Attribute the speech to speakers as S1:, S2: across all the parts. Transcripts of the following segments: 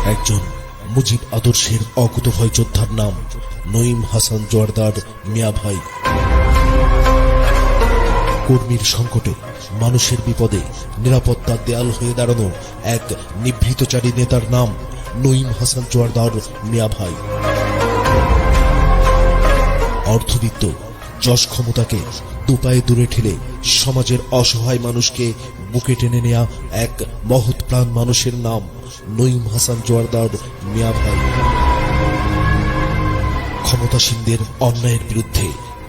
S1: একজন মুজিব আদর্শের অকুতোভয় যোদ্ধার নাম নঈম হাসান জোয়ারদার মিয়া ভাই। কর্মীর সংকটে, মানুষের বিপদে নিরাপত্তার দেয়াল হয়ে দাঁড়ানো এক নিভৃতচারী নেতার নাম নঈম হাসান জোয়ারদার মিয়া ভাই। অর্থবিত্ত, যশ ক্ষমতাকে দুপায়ে দূরে ঠেলে সমাজের অসহায় মানুষকে বুকে টেনে নেয়া এক মহৎ প্রাণ মানুষের নাম নঈম হাসান জোয়ারদার মিয়া ভাই। ক্ষমতাসীনদের অন্যায়ের বিরুদ্ধে,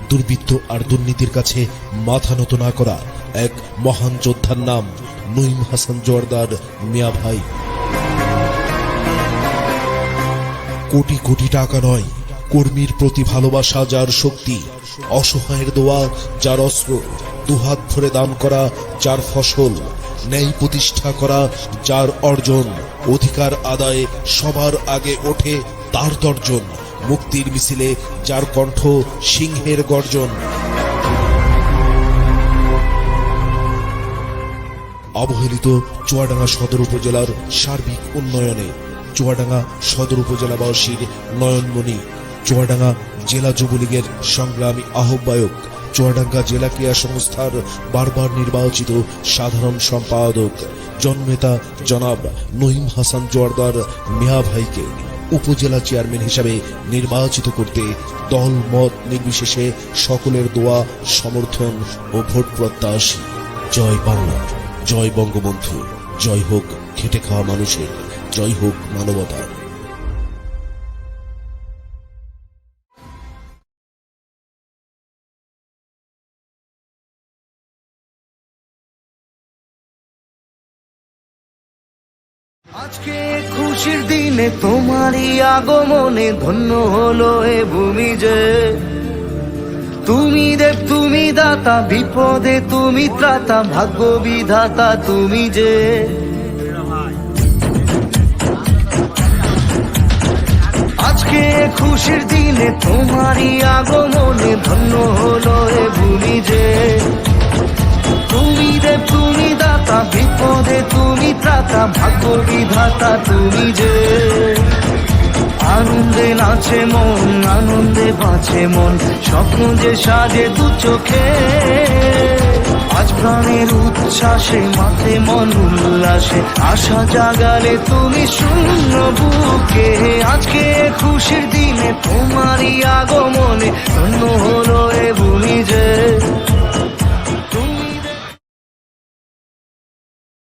S1: দুর্বৃত্ত আর দুর্নীতির কাছে মাথা নত না করা এক মহান যোদ্ধার নাম নঈম হাসান জোয়ারদার মিয়া ভাই। কোটি কোটি টাকা নয়, কর্মীর প্রতি ভালোবাসা যার শক্তি, অসহায়ের দোয়া যার অস্ত্র, দুহাত ভরে দান করা যার ফসল, ন্যায় প্রতিষ্ঠা করা যার অর্জন, অধিকার আদায়ে সবার আগে ওঠে তার তর্জন, মুক্তির মিছিলে যার কণ্ঠ সিংহের গর্জন। অবহেলিত চুয়াডাঙ্গা সদর উপজেলার সার্বিক উন্নয়নে চুয়াডাঙ্গা সদর উপজেলাবাসীর নয়নমণি, চুয়াডাঙ্গা জেলা যুবলীগের সংগ্রামী আহ্বায়ক, চুয়াডাঙ্গা জেলা ক্রীড়া সংস্থার বারবার নির্বাচিত সাধারণ সম্পাদক জননেতা জনাব নঈম হাসান জোয়ারদার মিয়া ভাইকে উপজেলা চেয়ারম্যান হিসাবে নির্বাচিত করতে দল মত নির্বিশেষে সকলের দোয়া, সমর্থন ও ভোট প্রত্যাশী। জয় বাংলা, জয় বঙ্গবন্ধু, জয় হোক খেটে খাওয়া মানুষের, জয় হোক মানবতা।
S2: আজকে খুশির দিনে তোমারই আগমনে ধন্য হলো এ ভূমি যে। তুমি দেব, তুমি দাতা, বিপদে তুমি ত্রাতা, ভাগ্য বিধাতা তুমি যে। আজকে খুশির দিনে তোমারই আগমনে ধন্য হলো এ ভূমি যে। তুমি দেব, তুমি দাতা, বিপদে তুমি ত্রাতা, ভাগ্য বিধাতা তুমি যে। আনন্দে নাচে মন, আনন্দে বাঁচে মন, স্বপ্ন যে সাজে দু চোখে। আজ প্রাণের উচ্ছ্বাসে মাথে মন উল্লাসে, আশা জাগালে তুমি শূন্য বুকে। আজকে খুশির দিনে তোমারই আগমনে ধন্য হলো এ ভূমি যে।